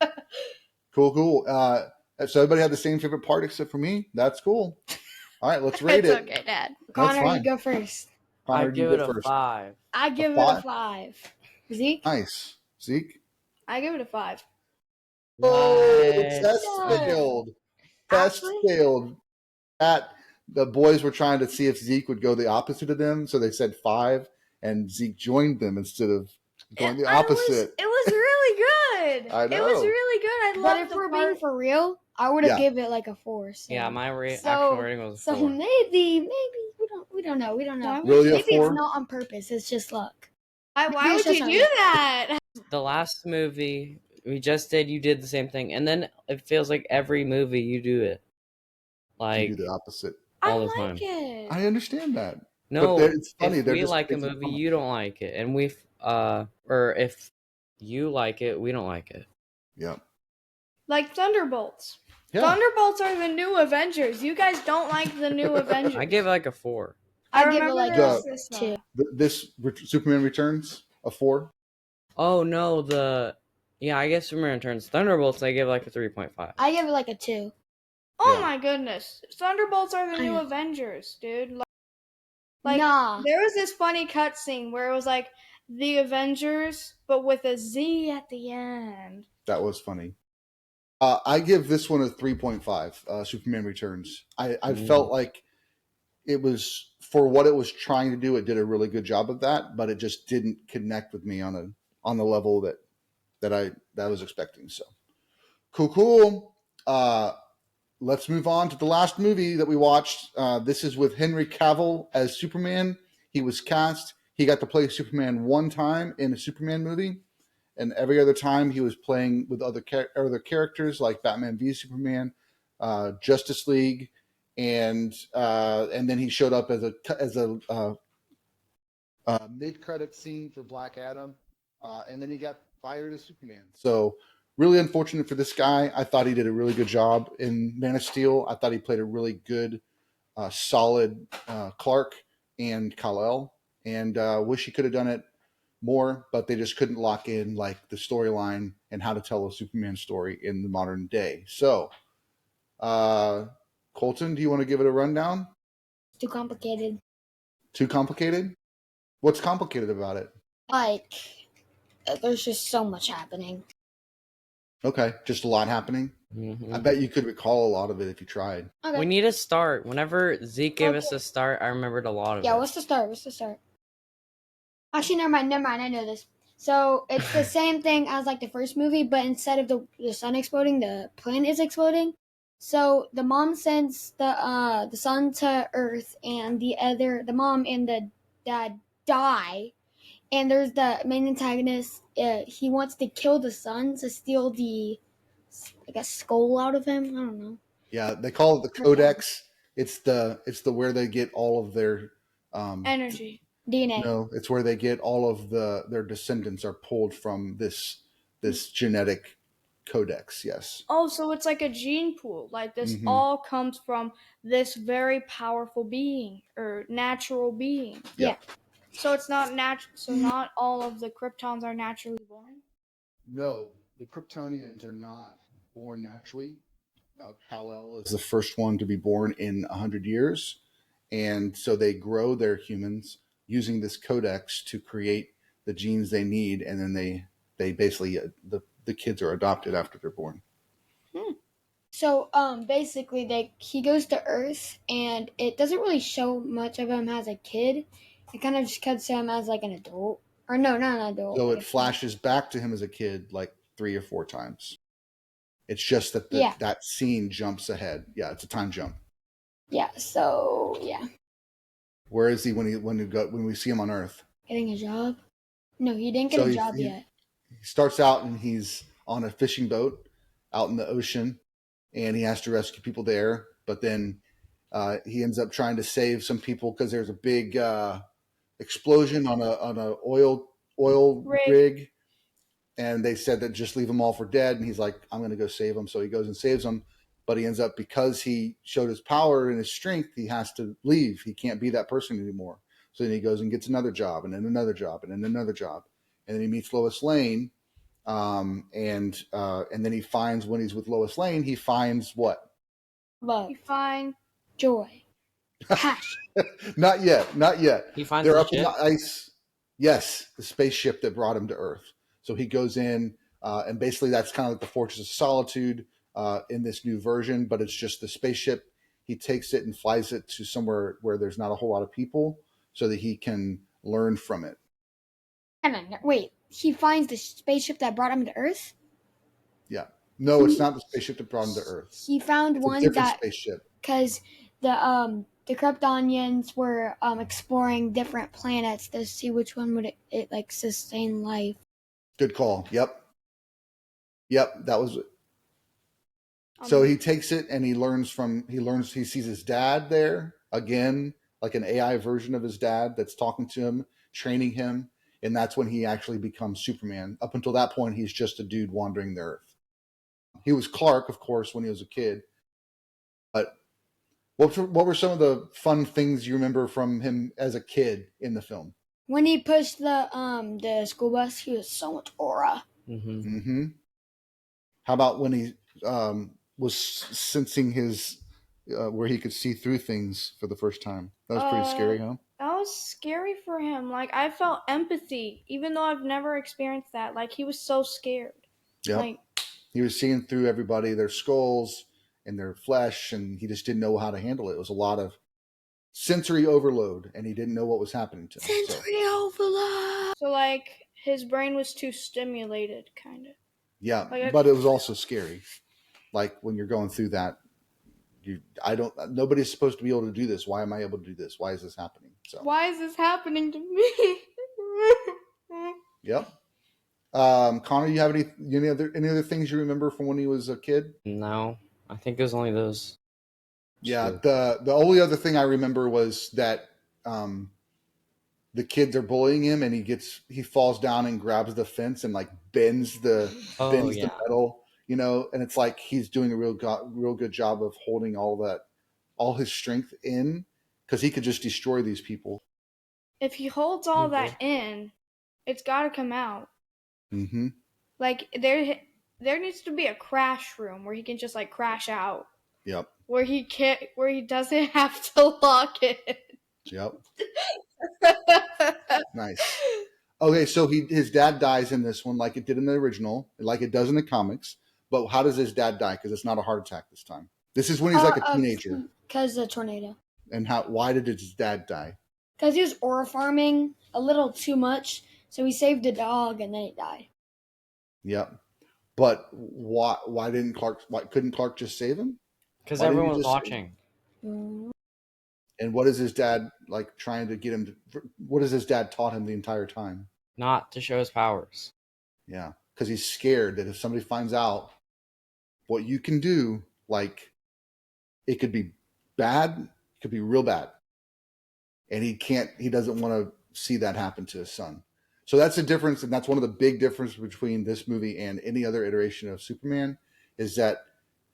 Cool. So everybody had the same favorite part except for me. That's cool. All right, let's rate It's it. okay, Dad. Connor, fine. you go first. Connor, I you give go it a first. 5. I give it a 5. Zeke? Nice. Zeke? I give it a 5. Oh, Nice. test failed. Test failed. The boys were trying to see if Zeke would go the opposite of them, so they said 5, and Zeke joined them instead of going the opposite. It was really good. I know. It was really good. I But love if the we're part. being for real, I would have Yeah. give it like a 4. So. Yeah, my actual rating was a 4. So maybe we don't know. Really a Maybe 4? it's not on purpose. It's just luck. Why Maybe would it's you just do our- that? The last movie we just did, you did the same thing, and then it feels like every movie you do it. Like You do the opposite. all I the time. like it. I understand that. No, But it's funny. if They're we just like a making movie, fun of you it. don't like it, and or if you like it, we don't like it. Yeah. Like Thunderbolts. Yeah. Thunderbolts are the new Avengers. You guys don't like the new Avengers. I give it like a 4. I give it remember like a this 2. This Superman Returns, a 4. Oh no, I guess Superman Returns. Thunderbolts, I give like a 3.5. I give it like a 2. Oh Yeah. my goodness. Thunderbolts are the I new know. Avengers, dude. Like Nah. there was this funny cutscene where it was like the Avengers, but with a Z at the end. That was funny. I give this one a 3.5. Superman Returns. I felt like it was, for what it was trying to do, it did a really good job of that, but it just didn't connect with me on the level that I was expecting. So cool. Let's move on to the last movie that we watched. This is with Henry Cavill as Superman. He was cast. He got to play Superman one time in a Superman movie, and every other time he was playing with other characters like Batman v Superman, Justice League, and then he showed up as a mid-credit scene for Black Adam, and then he got fired as Superman. So really unfortunate for this guy. I thought he did a really good job in Man of Steel. I thought he played a really good, solid Clark and Kal-El, and wish he could have done it more, but they just couldn't lock in like the storyline and how to tell a Superman story in the modern day. So, Colton, do you want to give it a rundown? Too complicated. Too complicated? What's complicated about it? Like, there's just so much happening. Okay, just a lot happening. Mhm. I bet you could recall a lot of it if you tried. Okay. We need a start. Whenever Zeke gave us a start, I remembered a lot of Yeah, it. what's the start? Actually, never mind. I know this. So it's the same thing as like the first movie, but instead of the sun exploding, the planet is exploding. So the mom sends the son to Earth, and the mom and the dad die. And there's the main antagonist. He wants to kill the son to steal the, I guess, skull out of him. I don't know. Yeah, they call it the Codex. It's the where they get all of their Energy. DNA. no, it's where they get all of their descendants are pulled from this genetic codex. Yes. Oh, so it's like a gene pool. Like this Mhm. all comes from this very powerful being or natural being. Yeah. So it's not natural. So not all of the Kryptons are naturally born. No, the Kryptonians are not born naturally. Kal-El is the first one to be born in 100 years. And so they grow their humans using this codex to create the genes they need. And then they basically, the kids are adopted after they're born. So basically he goes to Earth, and it doesn't really show much of him as a kid. It kind of just cuts to him as like an adult. Or no, not an adult. So it flashes back to him as a kid like 3 or 4 times. It's just that that scene jumps ahead. Yeah, it's a time jump. Yeah, so yeah. Where is he when we see him on Earth? Getting a job? No, he didn't get a job yet. He starts out and he's on a fishing boat out in the ocean, and he has to rescue people there. But then he ends up trying to save some people because there's a big explosion on a oil rig, and they said that just leave them all for dead. And he's like, I'm going to go save them. So he goes and saves them. But he ends up, because he showed his power and his strength, he has to leave. He can't be that person anymore. So then he goes and gets another job, and then another job, and then another job. And then he meets Lois Lane. And then he finds, when he's with Lois Lane, he finds what? Love. You find joy. Passion. Not yet. He finds They're the up ship? in the ice. Yes, the spaceship that brought him to Earth. So he goes in, and basically that's kind of like the Fortress of Solitude in this new version, but it's just the spaceship. He takes it and flies it to somewhere where there's not a whole lot of people so that he can learn from it. Wait, he finds the spaceship that brought him to Earth? Yeah. No, it's not the spaceship that brought him to Earth. He found It's one a different that spaceship. because the Kryptonians were exploring different planets to see which one would it like sustain life. Good call. Yep, that was it. So he takes it and he sees his dad there again, like an AI version of his dad that's talking to him, training him. And that's when he actually becomes Superman. Up until that point, he's just a dude wandering the Earth. He was Clark, of course, when he was a kid. But what were some of the fun things you remember from him as a kid in the film? When he pushed the school bus, he was so much aura. Mm-hmm. How about when he was sensing his where he could see through things for the first time? That was pretty scary, huh? That was scary for him. Like, I felt empathy, even though I've never experienced that. Like, he was so scared. Yeah. Like, he was seeing through everybody, their skulls and their flesh, and he just didn't know how to handle it. It was a lot of sensory overload, and he didn't know what was happening to him. Sensory overload. So, like, his brain was too stimulated, kind of. Yeah, Like, but it was also scary. Like, when you're going through that, nobody's supposed to be able to do this. Why am I able to do this? Why is this happening? So why is this happening to me? Yep. Connor, you have any other things you remember from when he was a kid? No, I think it was only those. Yeah, the only other thing I remember was that the kids are bullying him, and he falls down and grabs the fence and like bends the metal, and it's like he's doing a real good job of holding all his strength in, because he could just destroy these people. If he holds all that in, it's got to come out. Mm-hmm. Like, there needs to be a crash room where he can just like crash out. Yep. Where he doesn't have to lock it. Yep. Nice. Okay, so his dad dies in this one, like it did in the original, like it does in the comics. But how does his dad die? Because it's not a heart attack this time. This is when he's like a teenager. Because of the tornado. And why did his dad die? Because he was aura farming a little too much, so he saved a dog and then he died. Yep. But why couldn't Clark just save him? Because everyone was watching. And what is his dad like trying to get him to? What has his dad taught him the entire time? Not to show his powers. Yeah, because he's scared that if somebody finds out what you can do, like it could be bad, it could be real bad, and he doesn't want to see that happen to his son. So that's the difference, and that's one of the big differences between this movie and any other iteration of Superman, is that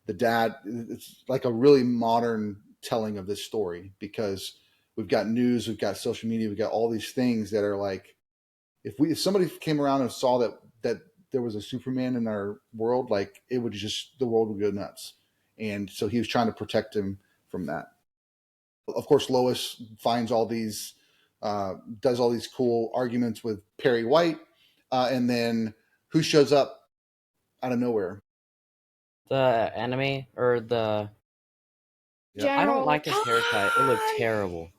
the dad, it's like a really modern telling of this story, because we've got news, we've got social media, we've got all these things that are like, if somebody came around and saw that there was a Superman in our world, like the world would go nuts. And so he was trying to protect him from that. Of course, Lois finds all these, does all these cool arguments with Perry White. And then who shows up out of nowhere? The enemy or the... Yeah. I don't like his haircut. It looked terrible.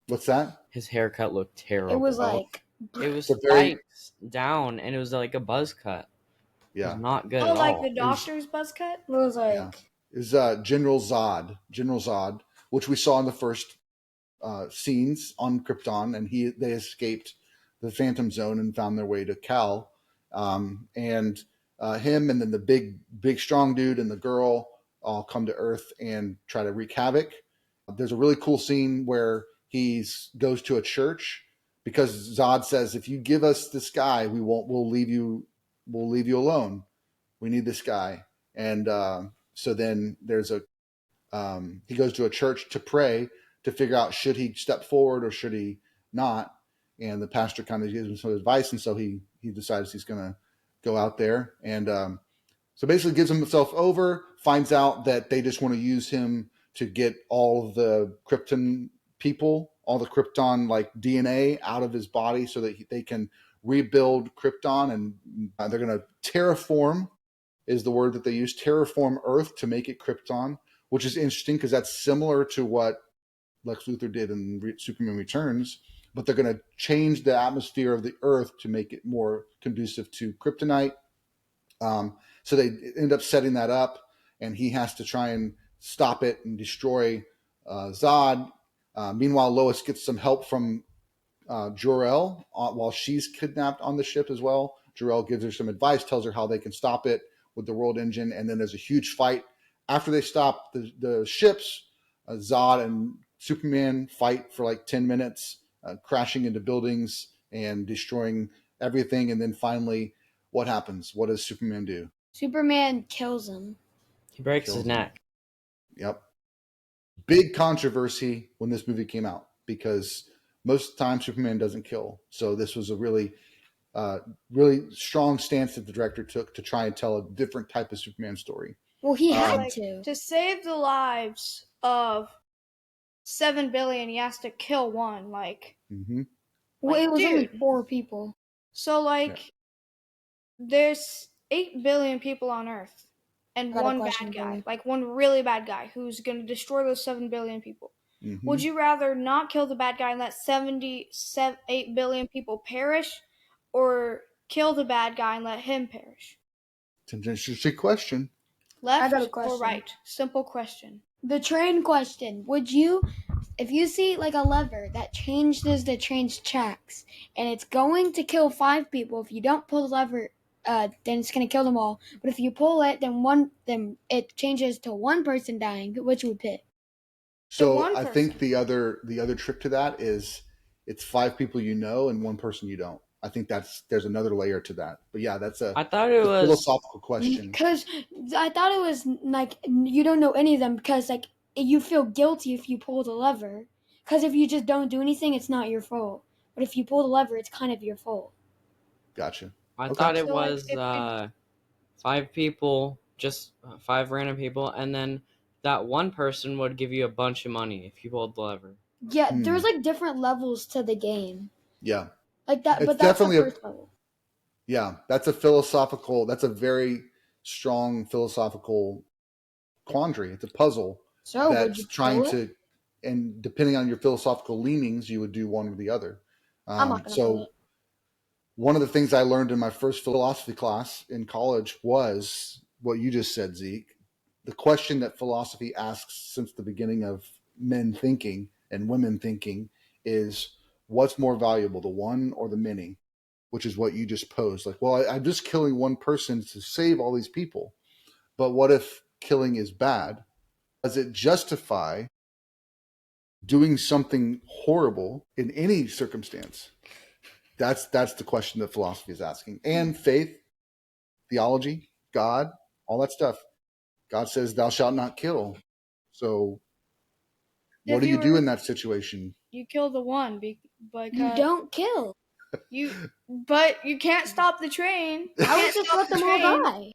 What's that? His haircut looked terrible. It was like... It was very... spiked down, and it was like a buzz cut. Yeah. It was not good Oh, at like all. the doctor's buzz cut? It was like... Yeah. It was General Zod, which we saw in the first scenes on Krypton, and they escaped the Phantom Zone and found their way to Cal. And him and then the big strong dude and the girl all come to Earth and try to wreak havoc. There's a really cool scene where he goes to a church because Zod says, if you give us this guy, we'll leave you alone. We need this guy. And so then there's he goes to a church to pray to figure out, should he step forward or should he not? And the pastor kind of gives him some advice. And so he decides he's going to go out there. And so basically gives himself over, finds out that they just want to use him to get all of the Krypton people, all the Krypton like DNA out of his body so that they can rebuild Krypton. And they're going to terraform is the word that they use, terraform Earth to make it Krypton, which is interesting because that's similar to what Lex Luthor did in Superman Returns, but they're going to change the atmosphere of the Earth to make it more conducive to kryptonite. So they end up setting that up, and he has to try and stop it and destroy Zod. Meanwhile, Lois gets some help from Jor-El while she's kidnapped on the ship as well. Jor-El gives her some advice, tells her how they can stop it with the World Engine, and then there's a huge fight. After they stop the ships, Zod and Superman fight for like 10 minutes, crashing into buildings and destroying everything. And then finally, what happens? What does Superman do? Superman kills him. He breaks his neck. Yep. Big controversy when this movie came out because most of the time Superman doesn't kill. So this was a really strong stance that the director took to try and tell a different type of Superman story. Well, he had to save the lives of 7 billion. He has to kill one. Mm-hmm. Well, it was only 4 people. So there's 8 billion people on Earth, and one bad guy, like one really bad guy who's going to destroy those 7 billion people. Mm-hmm. Would you rather not kill the bad guy and let 8 billion people perish, or kill the bad guy and let him perish? It's an interesting question. Left or right? Simple question. The train question. Would you, if you see like a lever that changes the train's tracks and it's going to kill 5 people, if you don't pull the lever, then it's going to kill them all. But if you pull it, then it changes to 1 person dying. Which would pick? So I think the other trick to that is it's 5 people you know and 1 person you don't. I think there's another layer to that. But yeah, that's a philosophical question. Because I thought it was like you don't know any of them because like you feel guilty if you pull the lever. Because if you just don't do anything, it's not your fault. But if you pull the lever, it's kind of your fault. Gotcha. I thought it was 5 people, just 5 random people, and then that 1 person would give you a bunch of money if you pulled the lever. Yeah, there's like different levels to the game. Yeah. Like that, but that's the first level. Yeah, that's a very strong philosophical quandary. It's a puzzle that's trying to, and depending on your philosophical leanings, you would do one or the other. I'm not gonna one of the things I learned in my first philosophy class in college was what you just said, Zeke. The question that philosophy asks since the beginning of men thinking and women thinking is, what's more valuable, the one or the many? Which is what you just posed. Like, well, I'm just killing 1 person to save all these people. But what if killing is bad? Does it justify doing something horrible in any circumstance? That's the question that philosophy is asking. And faith, theology, God, all that stuff. God says, thou shalt not kill. So what do you do in that situation? You kill the one, because you don't kill. But you can't stop the train. I would just let them all die.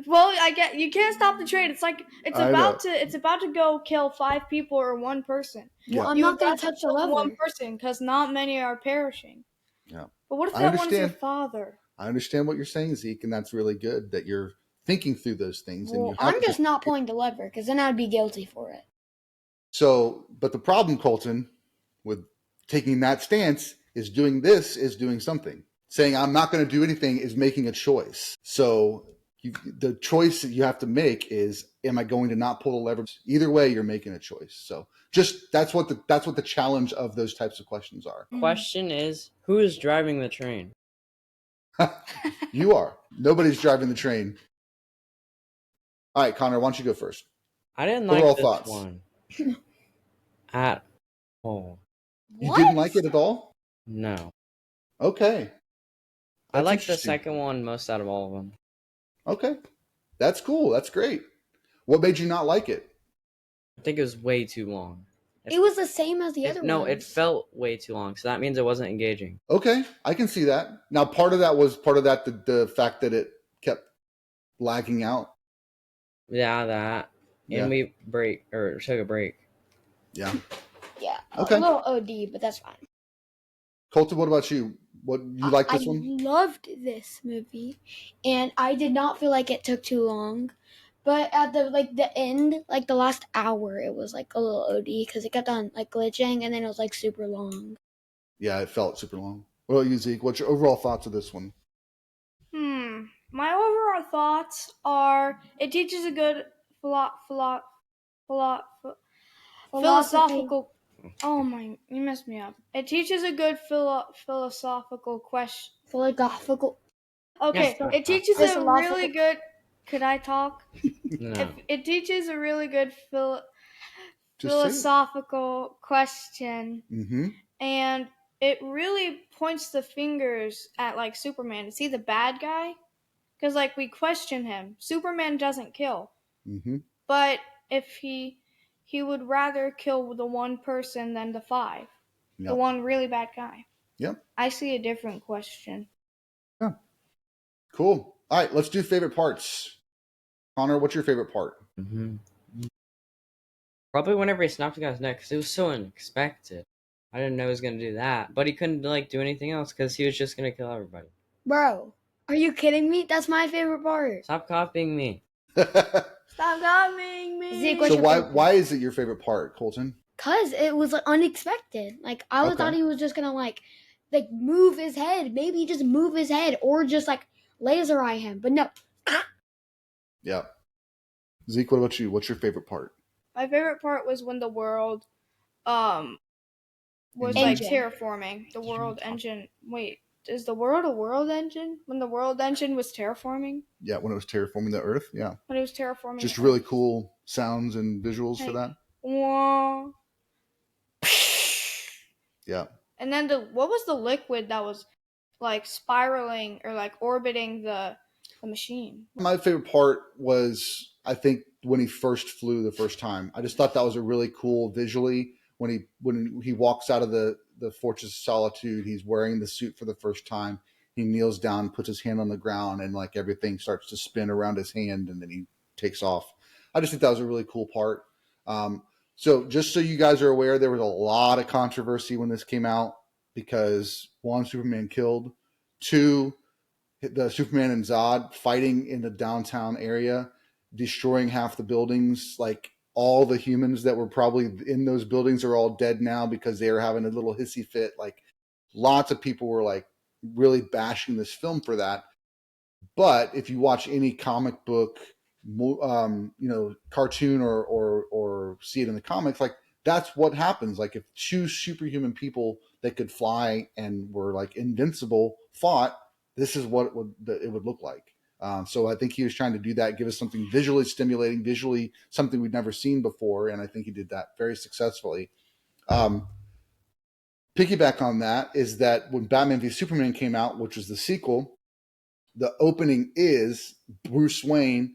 Well, I get you can't stop the train. It's like it's about to go kill 5 people or 1 person. Well, I'm not going to touch the lever. 1 person because not many are perishing. Yeah. But what if that one's your father? I understand what you're saying, Zeke, and that's really good that you're thinking through those things. Well, and I'm just not pulling the lever because then I'd be guilty for it. So, but the problem, Colton, with taking that stance is doing something. Saying I'm not going to do anything is making a choice. So the choice that you have to make is, am I going to not pull the lever? Either way, you're making a choice. So just that's what the challenge of those types of questions are. Question is, who is driving the train? You are. Nobody's driving the train. All right, Connor, why don't you go first? I didn't like Overall this thoughts. one at all. You didn't like it at all? No. Okay. I like the second one most out of all of them. Okay. That's cool. That's great. What made you not like it? I think it was way too long. It was the same as the other one. No, it felt way too long, so that means it wasn't engaging. Okay, I can see that. Now, part of that the fact that it kept lagging out. Yeah, that. And we took a break. Yeah. Yeah. Okay. A little OD, but that's fine. Colton, what about you? What you like this one? I loved this movie, and I did not feel like it took too long. But at the end, like the last hour, it was like a little OD because it kept on like glitching, and then it was like super long. Yeah, it felt super long. What about you, Zeke? What's your overall thoughts of this one? My overall thoughts are it teaches a good philosophical. Oh my, you messed me up. It teaches a good philosophical question. Philosophical. Okay, it teaches a really good. Could I talk? No. It teaches a really good philosophical question, and it really points the fingers at like Superman. Is he the bad guy? Because like we question him. Superman doesn't kill, but if he would rather kill the 1 person than the 5, the one really bad guy. Yep. I see a different question. Yeah. Cool. All right, let's do favorite parts. Connor, what's your favorite part? Probably whenever he snapped the guy's neck, because it was so unexpected. I didn't know he was going to do that. But he couldn't like do anything else because he was just going to kill everybody. Bro, are you kidding me? That's my favorite part. Stop copying me. Stop copying me. Zeke, so why is it your favorite part, Colton? Because it was like unexpected. Like I thought he was just going to like move his head. Maybe just move his head or just like laser eye him. But no. Yeah. Zeke, what about you? What's your favorite part? My favorite part was when the world was like terraforming. The world engine. Wait, is the world a world engine? When the world engine was terraforming? Yeah, when it was terraforming the Earth. Yeah. When it was terraforming. Just really cool sounds and visuals for that. Wah. Yeah. And then what was the liquid that was like spiraling or like orbiting the machine? My favorite part was, I think, when he first flew the first time. I just thought that was a really cool visually. When he walks out of the Fortress of Solitude, he's wearing the suit for the first time. He kneels down, puts his hand on the ground, and like everything starts to spin around his hand, and then he takes off. I just think that was a really cool part. So just so you guys are aware, there was a lot of controversy when this came out because 1, Superman killed, 2, the Superman and Zod fighting in the downtown area, destroying half the buildings. Like all the humans that were probably in those buildings are all dead now because they were having a little hissy fit. Like lots of people were like really bashing this film for that. But if you watch any comic book, cartoon or see it in the comics, like that's what happens. Like if 2 superhuman people that could fly and were like invincible fought, this is what it would look like. So I think he was trying to do that, give us something visually stimulating, visually something we'd never seen before, and I think he did that very successfully. Piggyback on that is that when Batman v Superman came out, which was the sequel, the opening is Bruce Wayne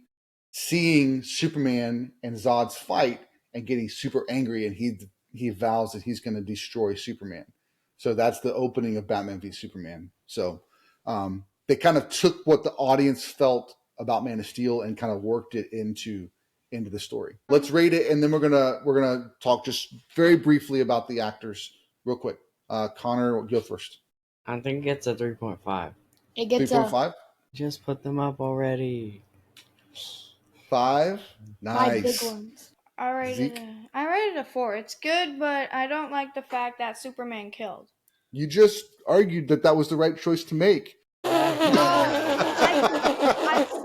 seeing Superman and Zod's fight and getting super angry, and he vows that he's going to destroy Superman. So that's the opening of Batman v Superman. So they kind of took what the audience felt about Man of Steel and kind of worked it into the story. Let's rate it, and then we're gonna talk just very briefly about the actors real quick. Connor, go first. I think it's a 3.5. It gets 3.5. Just put them up already. 5. Nice. 5 big ones. I rated it a 4. It's good, but I don't like the fact that Superman killed. You just argued that was the right choice to make. I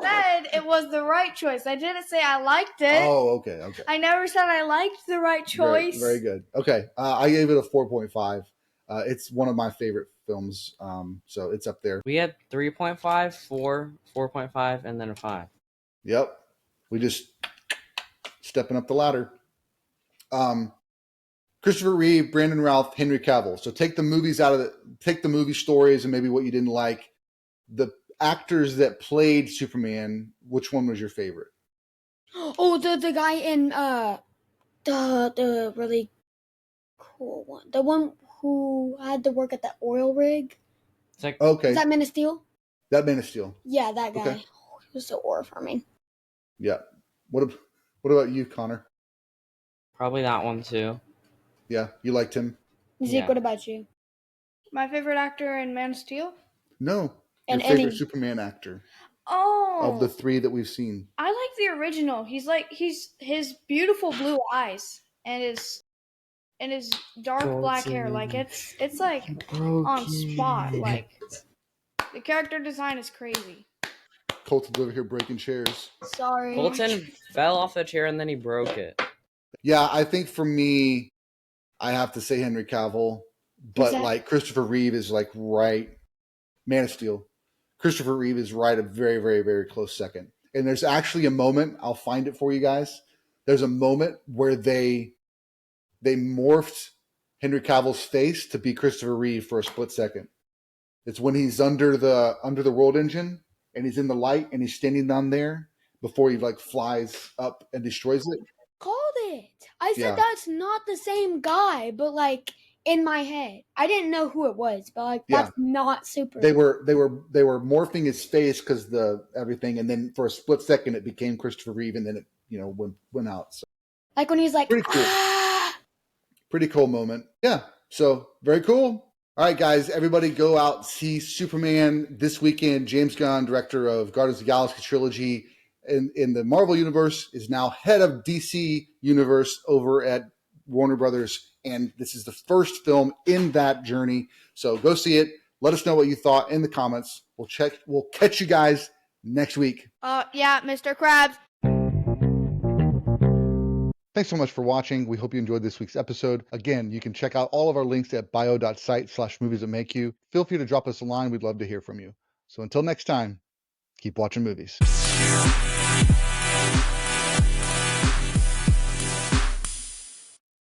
said it was the right choice. I didn't say I liked it. Oh, okay. I never said I liked the right choice. Very good. Okay, I gave it a 4.5. It's one of my favorite films, so it's up there. We had 3.5, 4, 4.5, and then a 5. Yep, we just stepping up the ladder. Christopher Reeve, Brandon Routh, Henry Cavill. So take the movies out of take the movie stories and maybe what you didn't like. The actors that played Superman, which one was your favorite? Oh, the guy in the really cool one. The one who had to work at the oil rig. It's like, Okay. Is that Man of Steel? That Man of Steel. Yeah, that guy. Okay. Oh, he was so horrifying. Yeah. What about you, Connor? probably that one too. Yeah, you liked him? Zeke, Yeah. what about you? My favorite actor in Man of Steel? No. And your favorite any- Superman actor Oh. of the 3 that we've seen. I like the original. He's his beautiful blue eyes and his dark black hair. Like it's like on spot. Like the character design is crazy. Colton's over here breaking chairs. Sorry. Colton fell off the chair and then he broke it. Yeah, I think for me, I have to say Henry Cavill, but Exactly. like Christopher Reeve is like right. Man of Steel. Christopher Reeve is right a very, very, very close second. And there's actually a moment, I'll find it for you guys. There's a moment where they morphed Henry Cavill's face to be Christopher Reeve for a split second. It's when he's under the world engine and he's in the light and he's standing down there before he like flies up and destroys it. Called it. I said Yeah. that's not the same guy, but like in my head, I didn't know who it was, but like Yeah. that's not super. They were morphing his face because the everything, and then for a split second it became Christopher Reeve, and then it went out. So like when he's like, Pretty cool. "Ah!" pretty cool moment. Yeah. So very cool. All right, guys, everybody go out, see Superman this weekend. James Gunn, director of Guardians of the Galaxy trilogy in the Marvel Universe, is now head of DC Universe over at Warner Brothers. And this is the first film in that journey. So go see it. Let us know what you thought in the comments. We'll catch you guys next week. Yeah, Mr. Krabs. Thanks so much for watching. We hope you enjoyed this week's episode. Again, you can check out all of our links at bio.site/moviesthatmakeyou. Feel free to drop us a line. We'd love to hear from you. So until next time, keep watching movies.